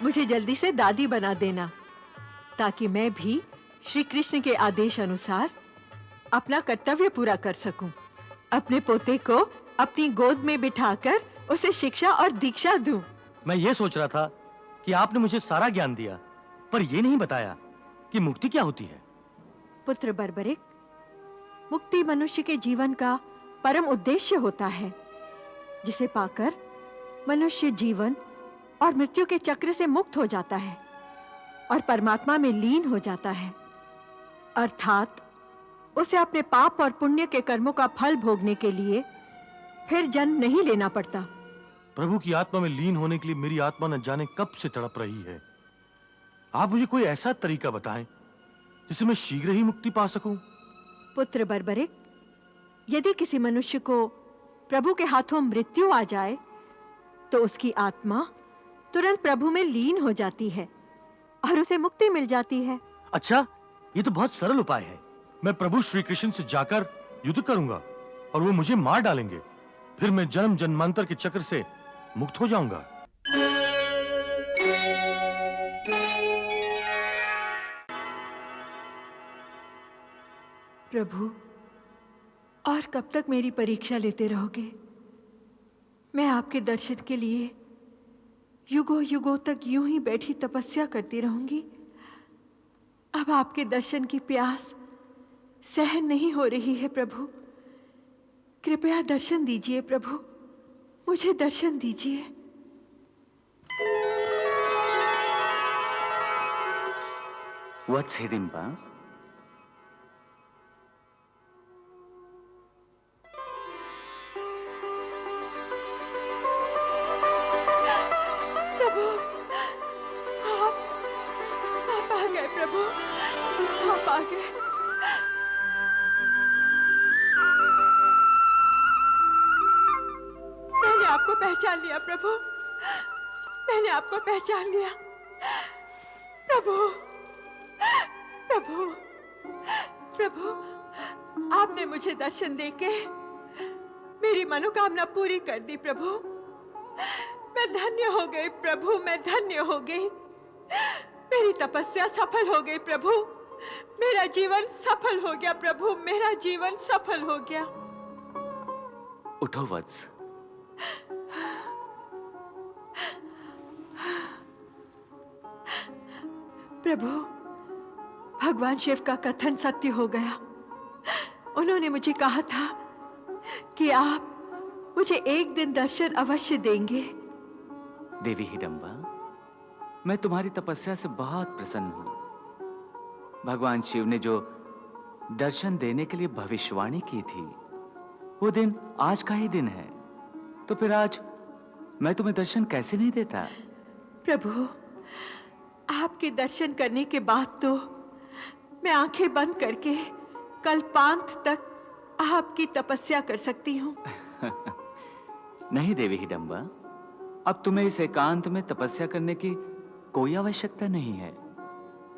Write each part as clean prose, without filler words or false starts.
मुझे जल्दी से दादी बना देना, ताकि मैं भी श्री कृष्ण के आदेश अनुसार अपना कर्तव्य पूरा कर सकूं। अपने पोते को अपनी गोद में बिठाकर उसे शिक्षा और दीक्षा दूं। मैं ये सोच रहा था कि आपने मुझे सारा ज्ञान दिया, पर ये नहीं बताया कि मुक्ति क्या होती है। पुत्र बर्बरिक, मुक्ति मनुष्य के जीवन का परम उद्देश्य होता है, जिसे पाकर मनुष्य जीवन और मृत्यु के चक्र से मुक्त हो जाता है और परमात्मा में लीन हो जाता है। अर्थात उसे अपने पाप और पुण्य के कर्मों का फल भोगने के लिए फिर जन्म नहीं लेना पड़ता। प्रभु की आत्मा में लीन होने के लिए मेरी आत्मा न जाने कब से तड़प रही है। आप मुझे कोई ऐसा तरीका बताएं जिससे मैं शीघ्र ही मुक्ति पा सकूं। पुत्र बर्बरिक, यदि किसी मनुष्य को प्रभु के हाथों मृत्यु आ जाए तो उसकी आत्मा तुरंत प्रभु में लीन हो जाती है और उसे मुक्ति मिल जाती है। अच्छा, ये तो बहुत सरल उपाय है। मैं प्रभु श्री कृष्ण से जाकर युद्ध करूंगा और वो मुझे मार डालेंगे, फिर मैं जन्म जन्मांतर के चक्र से मुक्त हो जाऊंगा। प्रभु, और कब तक मेरी परीक्षा लेते रहोगे? मैं आपके दर्शन के लिए युगों युगों तक यूं ही बैठी तपस्या करती रहूंगी। अब आपके दर्शन की प्यास सहन नहीं हो रही है प्रभु। कृपया दर्शन दीजिए प्रभु, मुझे दर्शन दीजिए। What's Hidimba? प्रभु, आप आ गए प्रभु, आप आ गए। मैंने आपको पहचान लिया प्रभु, मैंने आपको पहचान लिया। प्रभु, प्रभु, प्रभु, आपने मुझे दर्शन देके मेरी मनोकामना पूरी कर दी प्रभु। मैं धन्य हो गई प्रभु, मैं धन्य हो गई। मेरी तपस्या सफल हो गई प्रभु, मेरा जीवन सफल हो गया प्रभु, मेरा जीवन सफल हो गया। उठो वत्स। प्रभु, भगवान शिव का कथन सत्य हो गया। उन्होंने मुझे कहा था कि आप मुझे एक दिन दर्शन अवश्य देंगे। देवी हिडम्बा, मैं तुम्हारी तपस्या से बहुत प्रसन्न हूं। भगवान शिव ने जो दर्शन देने के लिए भविष्यवाणी की थी, वो दिन आज का ही दिन है। तो फिर आज मैं तुम्हें दर्शन कैसे नहीं देता? प्रभु, आपके दर्शन करने के बाद तो मैं आंखें बंद करके कल्पांत तक आपकी तपस्या कर सकती हूँ। नहीं देवी हिडम्बा, अब तुम्हें इस एकांत में तपस्या करने की कोई आवश्यकता नहीं है।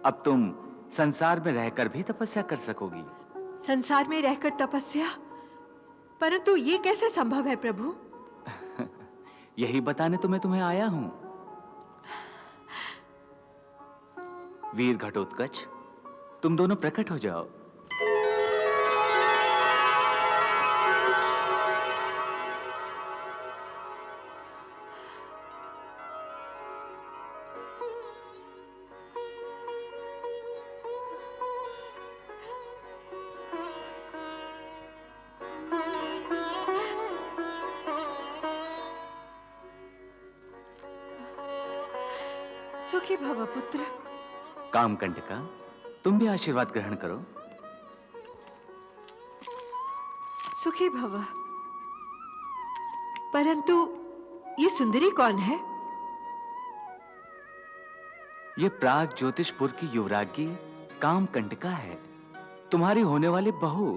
अब तुम संसार में रहकर भी तपस्या कर सकोगी। संसार में रहकर तपस्या? परंतु ये कैसे संभव है प्रभु? यही बताने तो मैं तुम्हें आया हूं। वीर घटोत्कच, तुम दोनों प्रकट हो जाओ। सुखी भव पुत्र। कामकंटका, तुम भी आशीर्वाद ग्रहण करो। सुखी भव। परंतु ये सुंदरी कौन है? ये प्राग ज्योतिषपुर की युवराज्ञी कामकंटका है, तुम्हारी होने वाली बहू।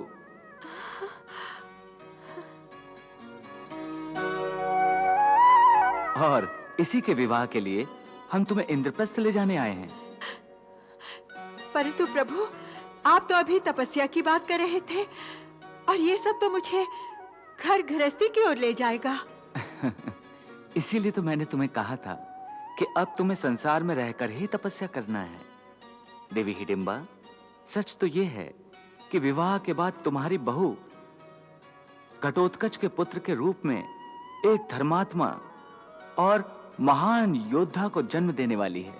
और इसी के विवाह के लिए हम तुम्हें इंद्रप्रस्थ ले जाने आए हैं। परंतु प्रभु, आप तो अभी तपस्या की बात कर रहे थे और ये सब तो मुझे घर गृहस्थी की ओर ले जाएगा। इसीलिए तो मैंने तुम्हें कहा था कि अब तुम्हें संसार में रहकर ही तपस्या करना है। देवी हिडिंबा, सच तो यह है कि विवाह के बाद तुम्हारी बहू घटोत्कच के पुत्र के रूप में एक धर्मात्मा और महान योद्धा को जन्म देने वाली है।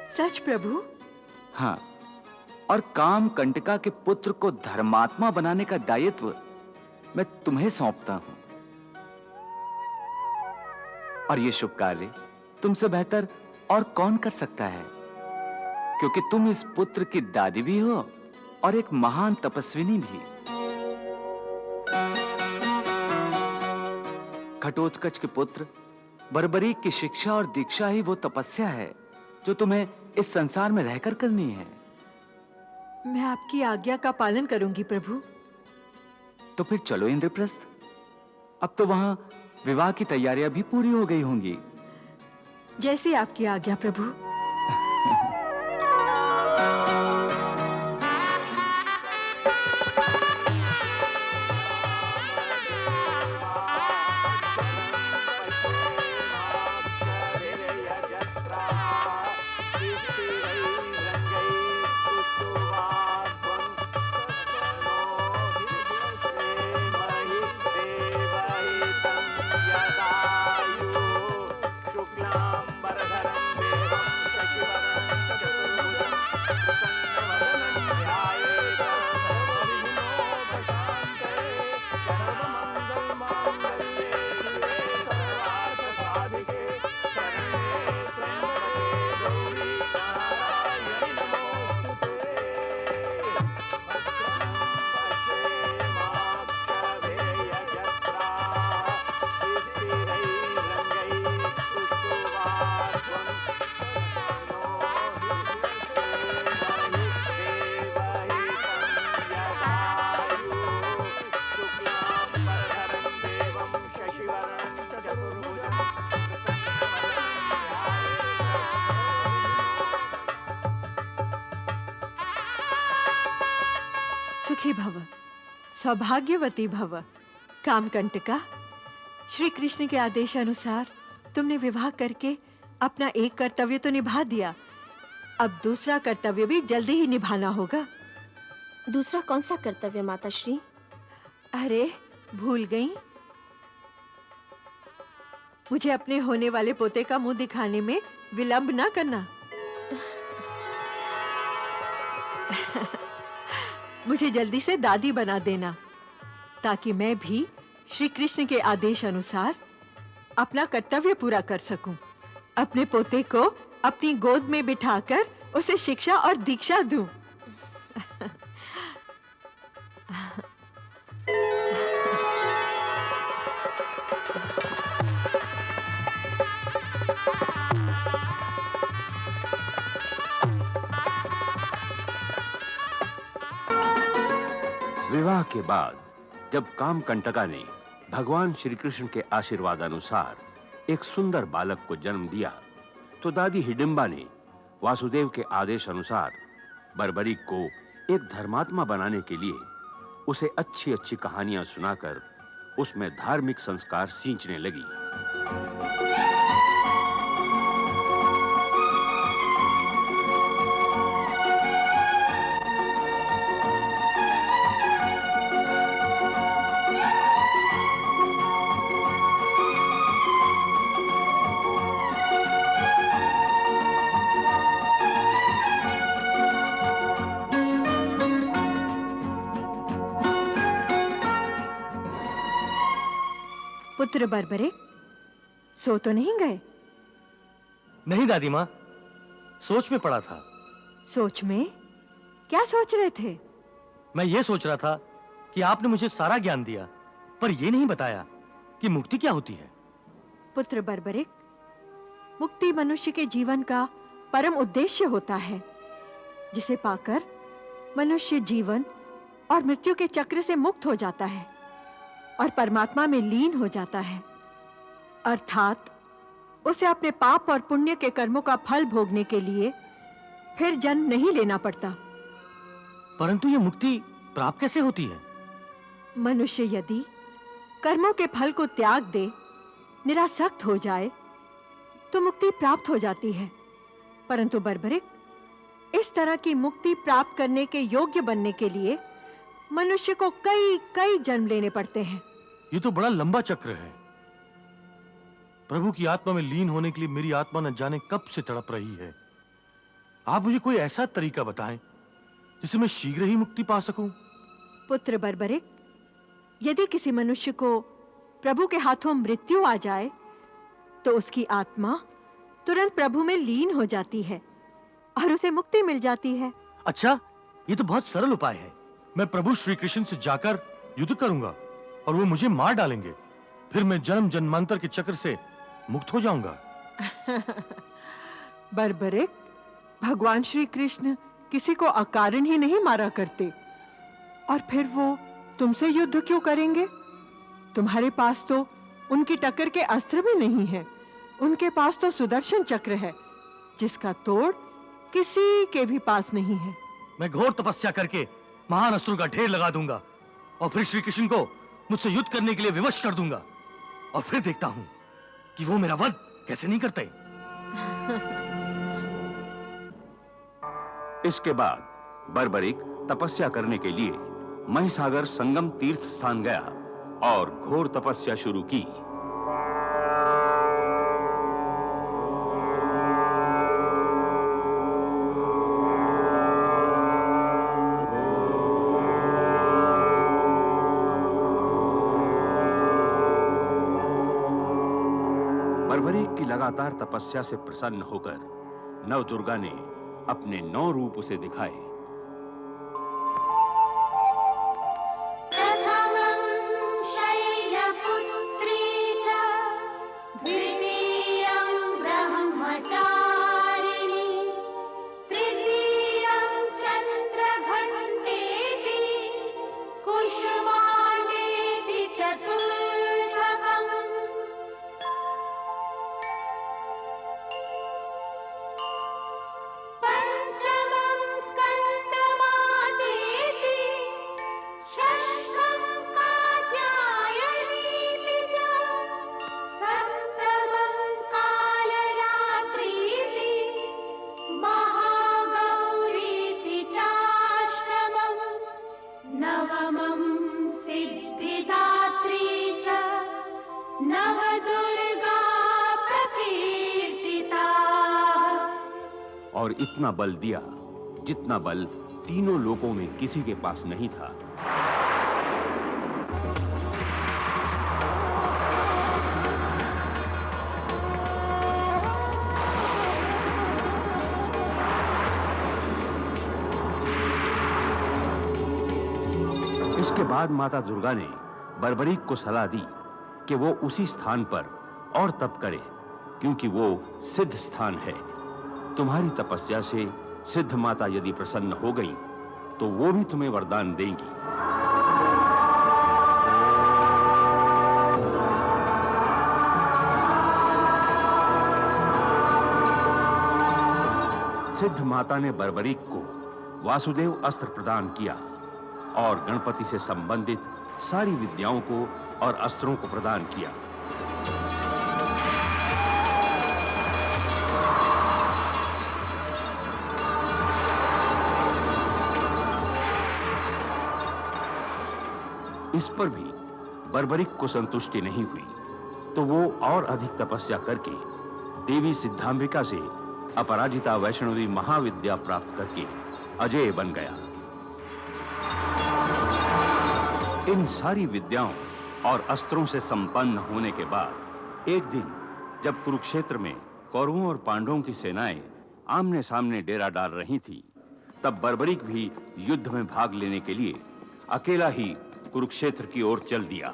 सच प्रभु? हाँ, और काम कंटका के पुत्र को धर्मात्मा बनाने का दायित्व मैं तुम्हें सौंपता हूं। और यह शुभ कार्य तुमसे बेहतर और कौन कर सकता है, क्योंकि तुम इस पुत्र की दादी भी हो और एक महान तपस्विनी भी। घटोत्कच के पुत्र बर्बरीक की शिक्षा और दीक्षा ही वो तपस्या है जो तुम्हें इस संसार में रहकर करनी है। मैं आपकी आज्ञा का पालन करूंगी प्रभु। तो फिर चलो इंद्रप्रस्थ। अब तो वहां विवाह की तैयारियां भी पूरी हो गई होंगी। जैसी आपकी आज्ञा प्रभु। सुखी भव, सौभाग्यवती भव। कामकंटका, श्री कृष्ण के आदेश अनुसार तुमने विवाह करके अपना एक कर्तव्य तो निभा दिया, अब दूसरा कर्तव्य भी जल्दी ही निभाना होगा। दूसरा कौन सा कर्तव्य माताश्री? अरे भूल गई, मुझे अपने होने वाले पोते का मुंह दिखाने में विलंब ना करना। मुझे जल्दी से दादी बना देना, ताकि मैं भी श्री कृष्ण के आदेश अनुसार अपना कर्तव्य पूरा कर सकूं। अपने पोते को अपनी गोद में बिठाकर उसे शिक्षा और दीक्षा दूं। विवाह के बाद जब कामकंटका ने भगवान श्री कृष्ण के आशीर्वाद अनुसार एक सुंदर बालक को जन्म दिया, तो दादी हिडिंबा ने वासुदेव के आदेश अनुसार बर्बरीक को एक धर्मात्मा बनाने के लिए उसे अच्छी-अच्छी कहानियां सुनाकर उसमें धार्मिक संस्कार सींचने लगी। पुत्र बर्बरिक, सो तो नहीं गए? नहीं दादी माँ, सोच में पड़ा था। सोच में? क्या सोच रहे थे? मैं ये सोच रहा था कि आपने मुझे सारा ज्ञान दिया, पर यह नहीं बताया कि मुक्ति क्या होती है। पुत्र बर्बरिक, मुक्ति मनुष्य के जीवन का परम उद्देश्य होता है, जिसे पाकर मनुष्य जीवन और मृत्यु के चक्र से मुक्त हो जाता है और परमात्मा में लीन हो जाता है। अर्थात उसे अपने पाप और पुण्य के कर्मों का फल भोगने के लिए फिर जन्म नहीं लेना पड़ता। परंतु यह मुक्ति प्राप्त कैसे होती है? मनुष्य यदि कर्मों के फल को त्याग दे, निरासक्त हो जाए तो मुक्ति प्राप्त हो जाती है। परंतु बर्बरिक, इस तरह की मुक्ति प्राप्त करने के योग्य बनने के लिए मनुष्य को कई कई जन्म लेने पड़ते हैं। ये तो बड़ा लंबा चक्र है। प्रभु की आत्मा में लीन होने के लिए मेरी आत्मा न जाने कब से तड़प रही है। आप मुझे कोई ऐसा तरीका बताएं जिससे मैं शीघ्र ही मुक्ति पा सकूं। पुत्र बर्बरिक, यदि किसी मनुष्य को प्रभु के हाथों मृत्यु आ जाए तो उसकी आत्मा तुरंत प्रभु में लीन हो जाती है और उसे मुक्ति मिल जाती है। अच्छा, ये तो बहुत सरल उपाय है। मैं प्रभु श्री कृष्ण से जाकर युद्ध करूंगा और वो मुझे मार डालेंगे। फिर मैं जन्म जन्मांतर के चक्र से मुक्त हो जाऊंगा। बर्बरिक, भगवान श्री कृष्ण किसी को अकारण ही नहीं मारा करते, और फिर वो तुमसे युद्ध क्यों करेंगे? तुम्हारे पास तो उनकी टक्कर के अस्त्र भी नहीं है। उनके पास तो सुदर्शन चक्र है, जिसका तोड़ किसी के भी पास नहीं है। मैं घोर तपस्या करके महान अस्त्रों का ढेर लगा दूंगा और फिर श्री कृष्ण को मुझसे युद्ध करने के लिए विवश कर दूंगा, और फिर देखता हूं कि वो मेरा वध कैसे नहीं करते। इसके बाद बर्बरिक तपस्या करने के लिए महिसागर संगम तीर्थ स्थान गया और घोर तपस्या शुरू की। बर्बरिक की लगातार तपस्या से प्रसन्न होकर नवदुर्गा ने अपने 9 रूप उसे दिखाए। प्रथमं शैलपुत्री च, द्वितीयं ब्रह्मचारिणी, तृतीयं चन्द्रघण्टेति, कुष्माण्डेति चतुर्थकम्। पंचमं स्कन्दमातेति, षष्ठं कात्यायनीति च, सप्तमं कालरात्रीति, महागौरीति चाष्टमम्, नवमं सिद्धिदात्री च, नवदुर्गा प्रकीर्तिताः। और इतना बल दिया जितना बल तीनों लोकों में किसी के पास नहीं था। इसके बाद माता दुर्गा ने बर्बरिक को सलाह दी कि वो उसी स्थान पर और तप करे, क्योंकि वो सिद्ध स्थान है। तुम्हारी तपस्या से सिद्ध माता यदि प्रसन्न हो गई तो वो भी तुम्हें वरदान देंगी। सिद्ध माता ने बर्बरिक को वासुदेव अस्त्र प्रदान किया और गणपति से संबंधित सारी विद्याओं को और अस्त्रों को प्रदान किया। इस पर भी बर्बरिक को संतुष्टि नहीं हुई, तो वो और अधिक तपस्या करके देवी सिद्धांबिका से अपराजिता वैष्णवी महाविद्या प्राप्त करके अजेय बन गया। इन सारी विद्याओं और अस्त्रों से संपन्न होने के बाद एक दिन जब कुरुक्षेत्र में कौरवों और पांडवों की सेनाएं आमने सामने डेरा डाल रही थी, तब बर्बरिक भी युद्ध में भाग लेने के लिए अकेला ही कुरुक्षेत्र की ओर चल दिया।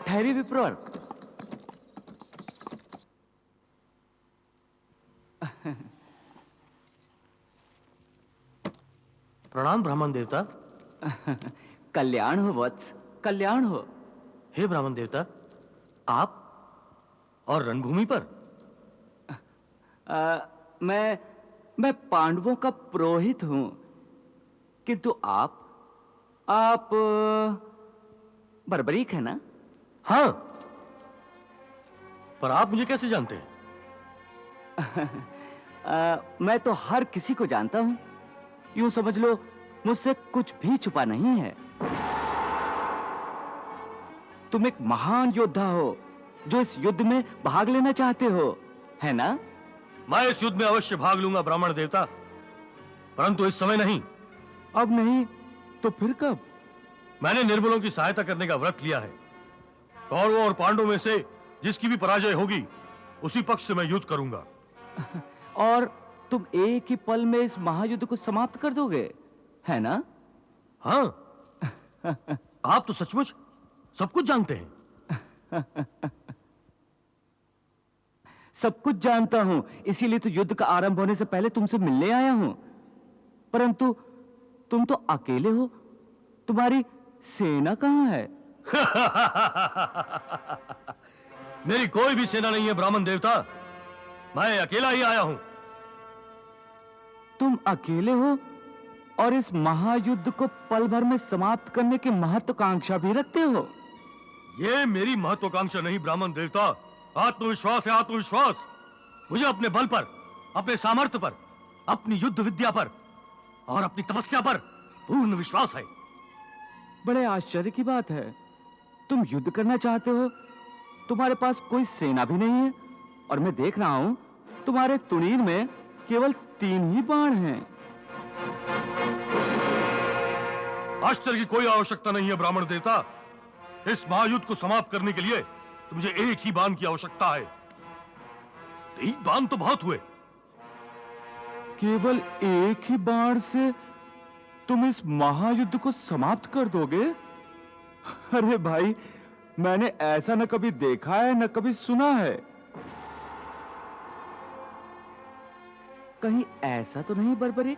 ठहरी विप्रवर। प्रणाम ब्राह्मण देवता। कल्याण हो वत्स, कल्याण हो। हे ब्राह्मण देवता, आप और रणभूमि पर? मैं पांडवों का पुरोहित हूं, किंतु आप बर्बरीक है ना? हाँ, पर आप मुझे कैसे जानते हैं? मैं तो हर किसी को जानता हूं। यूं समझ लो, मुझसे कुछ भी छुपा नहीं है। तुम एक महान योद्धा हो जो इस युद्ध में भाग लेना चाहते हो, है ना? मैं इस युद्ध में अवश्य भाग लूंगा ब्राह्मण देवता, परंतु इस समय नहीं। अब नहीं तो फिर कब? मैंने निर्बलों की सहायता करने का व्रत लिया है। कौरवों और पांडवों में से जिसकी भी पराजय होगी, उसी पक्ष से मैं युद्ध करूंगा। और तुम एक ही पल में इस महायुद्ध को समाप्त कर दोगे, है ना? हाँ, आप तो सचमुच सब कुछ जानते हैं। सब कुछ जानता हूं, इसीलिए तो युद्ध का आरंभ होने से पहले तुमसे मिलने आया हूं। परंतु तुम तो अकेले हो, तुम्हारी सेना कहां है? मेरी कोई भी सेना नहीं है ब्राह्मण देवता, मैं अकेला ही आया हूं। तुम अकेले हो और इस महायुद्ध को पल भर में समाप्त करने की महत्वाकांक्षा भी रखते हो? ये मेरी महत्वाकांक्षा नहीं ब्राह्मण देवता, आत्मविश्वास है, आत्मविश्वास। मुझे अपने बल पर, अपने सामर्थ्य पर, अपनी युद्ध विद्या पर और अपनी तपस्या पर पूर्ण विश्वास है। बड़े आश्चर्य की बात है, तुम युद्ध करना चाहते हो, तुम्हारे पास कोई सेना भी नहीं है, और मैं देख रहा हूं तुम्हारे तुणीर में केवल 3 ही बाण हैं। आश्चर्य की कोई आवश्यकता नहीं है ब्राह्मण देवता। इस महायुद्ध को समाप्त करने के लिए तो मुझे एक ही बाण की आवश्यकता है। 3 बाण तो बहुत हुए। केवल एक ही बाण से तुम इस महायुद्ध को समाप्त कर दोगे? अरे भाई, मैंने ऐसा न कभी देखा है न कभी सुना है। कहीं ऐसा तो नहीं बर्बरीक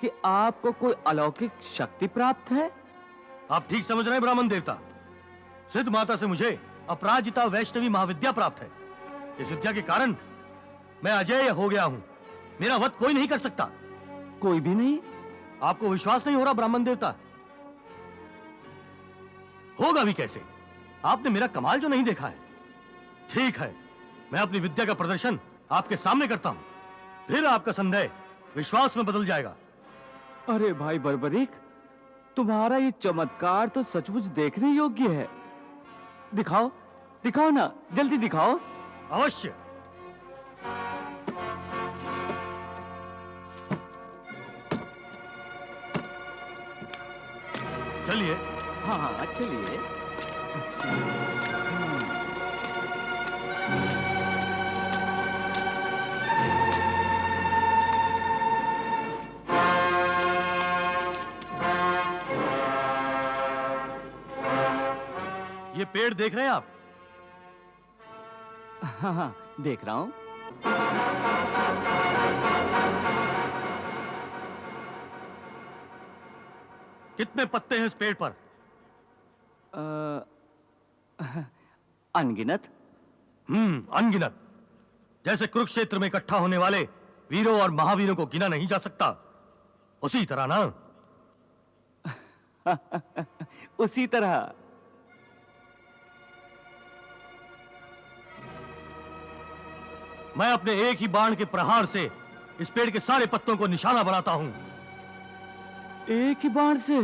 कि आपको कोई अलौकिक शक्ति प्राप्त है? आप ठीक समझ रहे हैं ब्राह्मण देवता। सिद्ध माता से मुझे अपराजिता वैष्णवी महाविद्या प्राप्त है। इस विद्या के कारण मैं अजेय हो गया हूं। मेरा वध कोई नहीं कर सकता। कोई भी नहीं? आपको विश्वास नहीं हो रहा ब्राह्मण देवता? होगा भी कैसे? आपने मेरा कमाल जो नहीं देखा है। ठीक है, मैं अपनी विद्या का प्रदर्शन आपके सामने करता हूं, फिर आपका संदेह विश्वास में बदल जाएगा। अरे भाई बर्बरीक, तुम्हारा ये चमत्कार तो सचमुच देखने योग्य है। दिखाओ, दिखाओ ना, जल्दी दिखाओ। अवश्य। चलिए। हाँ हाँ, चलिए। ये पेड़ देख रहे हैं आप? हाँ हाँ, देख रहा हूं। कितने पत्ते हैं इस पेड़ पर? अनगिनत। अनगिनत। जैसे कुरुक्षेत्र में इकट्ठा होने वाले वीरों और महावीरों को गिना नहीं जा सकता, उसी तरह ना? उसी तरह। मैं अपने एक ही बाण के प्रहार से इस पेड़ के सारे पत्तों को निशाना बनाता हूं। एक ही बाण से?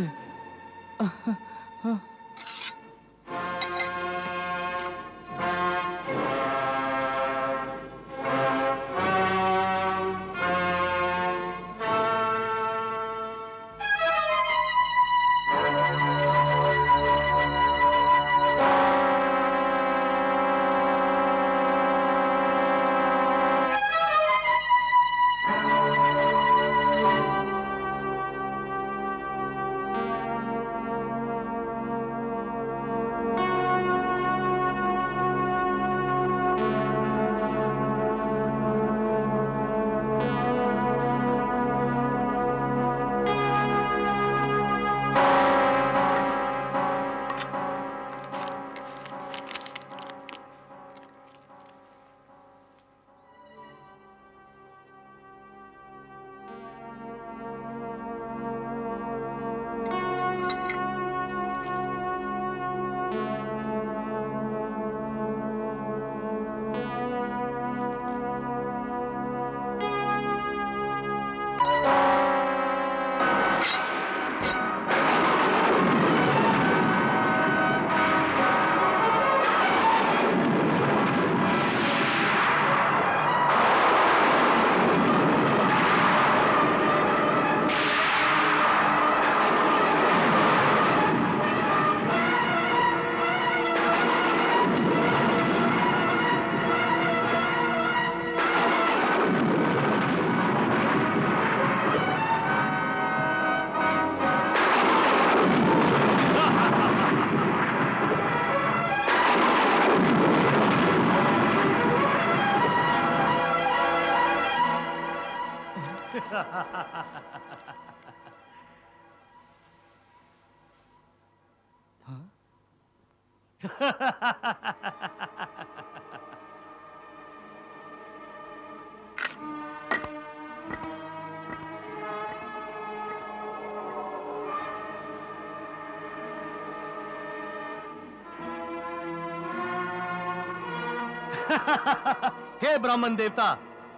हे ब्राह्मण देवता,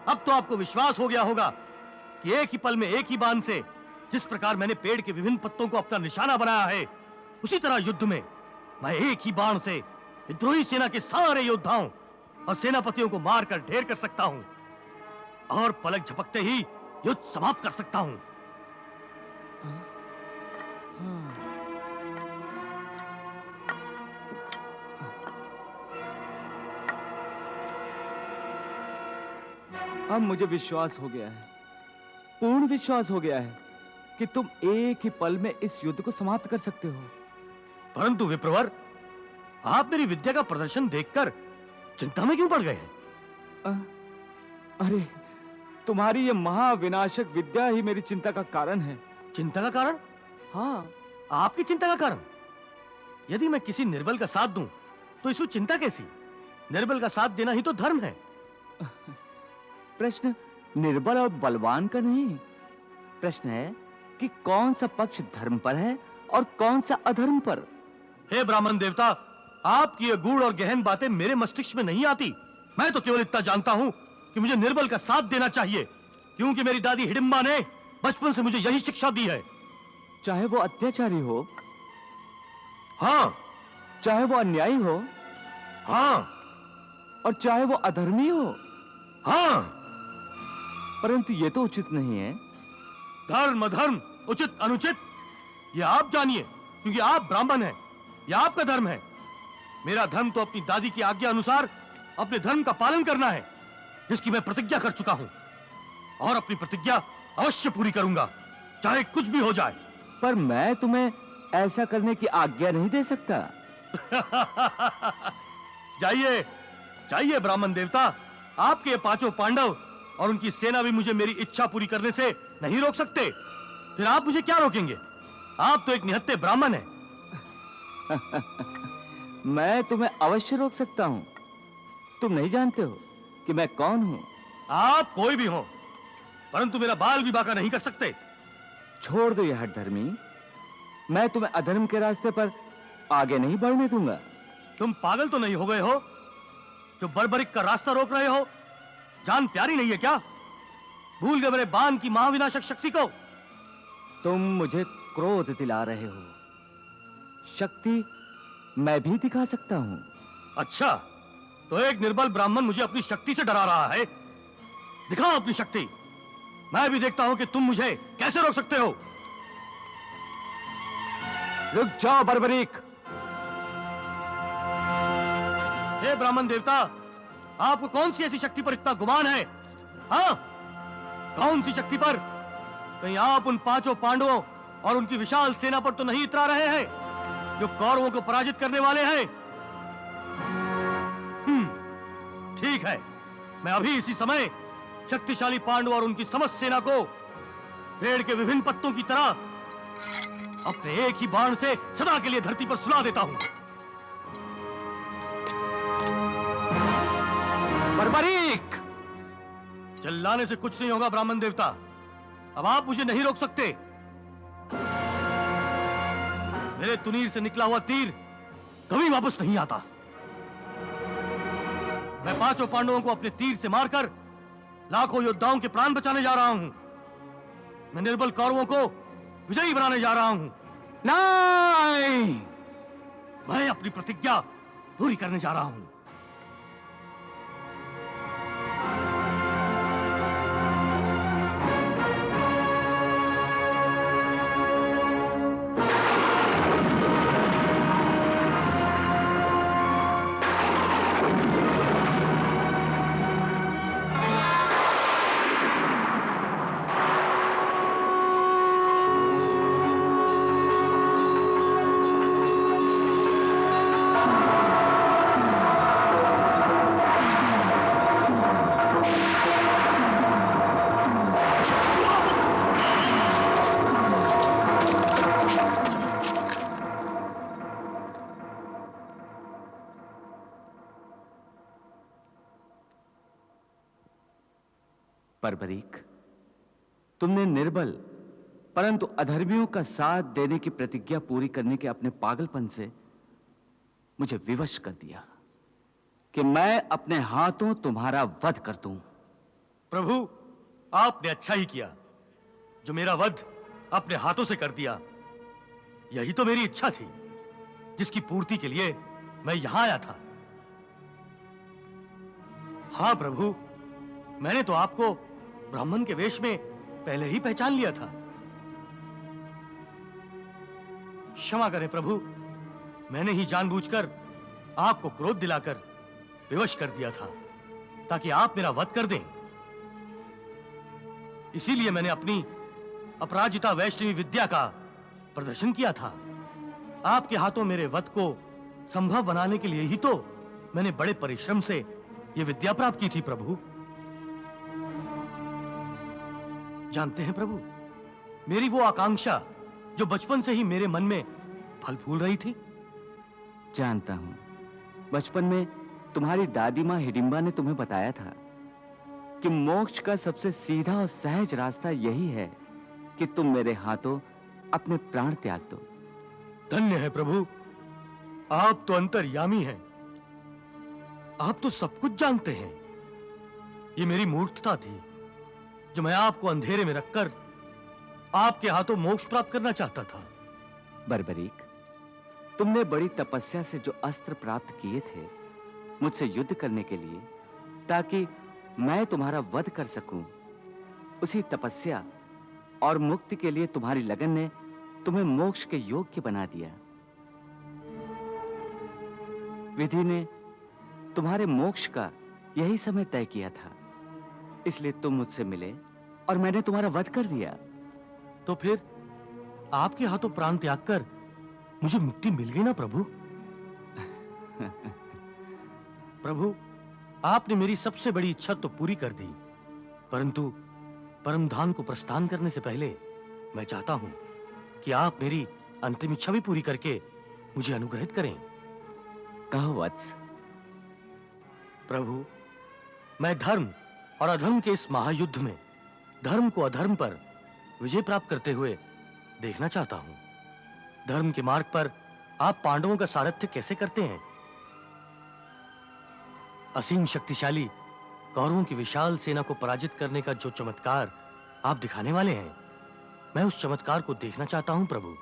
अब तो आपको विश्वास हो गया होगा कि एक ही पल में एक ही बाण से जिस प्रकार मैंने पेड़ के विभिन्न पत्तों को अपना निशाना बनाया है, उसी तरह युद्ध में मैं एक ही बाण से विद्रोही सेना के सारे योद्धाओं और सेनापतियों को मारकर ढेर कर सकता हूं और पलक झपकते ही युद्ध समाप्त कर सकता हूं। अब मुझे विश्वास हो गया है, पूर्ण विश्वास हो गया है कि तुम एक ही पल में इस युद्ध को समाप्त कर सकते हो। परंतु विप्रवर, आप मेरी विद्या का प्रदर्शन देखकर चिंता में क्यों पड़ गए हैं? अरे, तुम्हारी ये महाविनाशक विद्या ही मेरी चिंता का कारण है। चिंता का कारण? हाँ, आपकी चिंता का कारण? यदि मैं किसी निर्बल का साथ दूं, तो इसमें चिंता कैसी? निर्बल का साथ देना ही तो धर्म है। प्रश्न निर्बल और बलवान का नहीं, प्रश्न है कि कौन सा पक्ष धर्म पर है और कौन सा अधर्म पर। हे ब्राह्मण देवता, आपकी ये गूढ़ और गहन बातें मेरे मस्तिष्क में नहीं आती। मैं तो केवल इतना जानता हूं कि मुझे निर्बल का साथ देना चाहिए, क्योंकि मेरी दादी हिडिंबा ने बचपन से मुझे यही शिक्षा दी है। चाहे वो अत्याचारी हो, हाँ, चाहे वो अन्यायी हो, हाँ, और चाहे वो अधर्मी हो, हाँ। परंतु ये तो उचित नहीं है। धर्म अधर्म, उचित अनुचित, ये आप जानिए, क्योंकि आप ब्राह्मण हैं। यह आपका धर्म है। मेरा धर्म तो अपनी दादी की आज्ञा अनुसार अपने धर्म का पालन करना है, जिसकी मैं प्रतिज्ञा कर चुका हूं, और अपनी प्रतिज्ञा अवश्य पूरी करूंगा, चाहे कुछ भी हो जाए। पर मैं तुम्हें ऐसा करने की आज्ञा नहीं दे सकता। जाइए, जाइए ब्राह्मण देवता, आपके पांचों पांडव और उनकी सेना भी मुझे मेरी इच्छा पूरी करने से नहीं रोक सकते। फिर आप मुझे क्या रोकेंगे? आप तो एक निहत्थे ब्राह्मण हैं। मैं तुम्हें अवश्य रोक सकता हूं। तुम नहीं जानते हो कि मैं कौन हूं। आप कोई भी हो, परंतु मेरा बाल भी बांका नहीं कर सकते। छोड़ दो यह धर्मी, मैं तुम्हें अधर्म के रास्ते पर आगे नहीं बढ़ने दूंगा। तुम पागल तो नहीं हो गए हो जो बर्बरिक का रास्ता रोक रहे हो? जान प्यारी नहीं है क्या? भूल गए मेरे बाण की महाविनाशक शक्ति को? तुम मुझे क्रोध दिला रहे हो। शक्ति मैं भी दिखा सकता हूं। अच्छा, तो एक निर्बल ब्राह्मण मुझे अपनी शक्ति से डरा रहा है। दिखाओ अपनी शक्ति, मैं भी देखता हूं कि तुम मुझे कैसे रोक सकते हो। रुक जाओ बर्बरीक। हे ब्राह्मण देवता, आपको कौन सी ऐसी शक्ति पर इतना गुमान है? हाँ, कौन सी शक्ति पर? कहीं आप उन पांचों पांडवों और उनकी विशाल सेना पर तो नहीं इतरा रहे हैं जो कौरवों को पराजित करने वाले हैं? ठीक है, मैं अभी इसी समय शक्तिशाली पांडव और उनकी समस्त सेना को पेड़ के विभिन्न पत्तों की तरह अपने एक ही बाण से सदा के लिए धरती पर सुला देता हूं। बर्बरीक! चिल्लाने से कुछ नहीं होगा ब्राह्मण देवता। अब आप मुझे नहीं रोक सकते। मेरे तुनीर से निकला हुआ तीर कभी वापस नहीं आता। मैं पांचों पांडवों को अपने तीर से मारकर लाखों योद्धाओं के प्राण बचाने जा रहा हूं। मैं निर्बल कौरवों को विजयी बनाने जा रहा हूं। नहीं! मैं अपनी प्रतिज्ञा पूरी करने जा रहा हूं। बर्बरीक, तुमने निर्बल परंतु अधर्मियों का साथ देने की प्रतिज्ञा पूरी करने के अपने पागलपन से मुझे विवश कर दिया कि मैं अपने हाथों तुम्हारा वध कर दूं। प्रभु, आपने अच्छा ही किया जो मेरा वध अपने हाथों से कर दिया। यही तो मेरी इच्छा थी, जिसकी पूर्ति के लिए मैं यहां आया था। हाँ प्रभु, मैंने तो आपको ब्राह्मण के वेश में पहले ही पहचान लिया था। क्षमा करें प्रभु, मैंने ही जानबूझकर आपको क्रोध दिलाकर विवश कर दिया था ताकि आप मेरा वध कर दें। इसीलिए मैंने अपनी अपराजिता वैष्णवी विद्या का प्रदर्शन किया था। आपके हाथों मेरे वध को संभव बनाने के लिए ही तो मैंने बड़े परिश्रम से यह विद्या प्राप्त की थी प्रभु। जानते हैं प्रभु, मेरी वो आकांक्षा जो बचपन से ही मेरे मन में फल फूल रही थी। जानता हूं, बचपन में तुम्हारी दादी मां हिडिंबा ने तुम्हें बताया था कि मोक्ष का सबसे सीधा और सहज रास्ता यही है कि तुम मेरे हाथों अपने प्राण त्याग दो। धन्य है प्रभु, आप तो अंतर्यामी हैं। आप तो सब कुछ जानते हैं। ये मेरी मूर्खता थी जो मैं आपको अंधेरे में रखकर आपके हाथों मोक्ष प्राप्त करना चाहता था। बर्बरीक, तुमने बड़ी तपस्या से जो अस्त्र प्राप्त किए थे मुझसे युद्ध करने के लिए, ताकि मैं तुम्हारा वध कर सकूं, उसी तपस्या और मुक्ति के लिए तुम्हारी लगन ने तुम्हें मोक्ष के योग्य बना दिया। विधि ने तुम्हारे मोक्ष का यही समय तय किया था, इसलिए तुम मुझसे मिले और मैंने तुम्हारा वध कर दिया। तो फिर आपके हाथों प्राण त्याग कर मुझे मुक्ति मिल गई ना प्रभु। प्रभु, आपने मेरी सबसे बड़ी इच्छा तो पूरी कर दी, परंतु परम धाम को प्रस्थान करने से पहले मैं चाहता हूं कि आप मेरी अंतिम इच्छा भी पूरी करके मुझे अनुग्रहित करें। कहो वत्स। प्रभु, मैं धर्म और अधर्म के इस महायुद्ध में धर्म को अधर्म पर विजय प्राप्त करते हुए देखना चाहता हूं। धर्म के मार्ग पर आप पांडवों का सारथ्य कैसे करते हैं? असीम शक्तिशाली कौरवों की विशाल सेना को पराजित करने का जो चमत्कार आप दिखाने वाले हैं, मैं उस चमत्कार को देखना चाहता हूं प्रभु।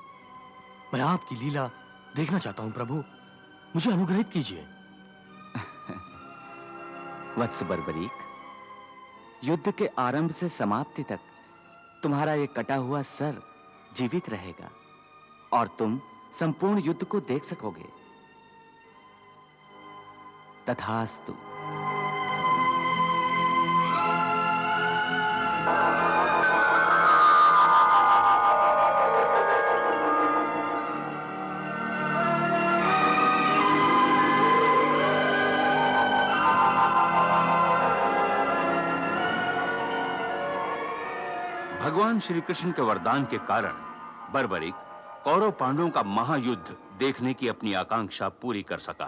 मैं आपकी लीला देखना चाहता हूं प्रभु, मुझे अनुग्रहित कीजिए। वत्स बर्बरीक, युद्ध के आरंभ से समाप्ति तक तुम्हारा ये कटा हुआ सर जीवित रहेगा और तुम संपूर्ण युद्ध को देख सकोगे। तथास्तु। भगवान श्री कृष्ण के वरदान के कारण बर्बरीक कौरव पांडवों का महायुद्ध देखने की अपनी आकांक्षा पूरी कर सका।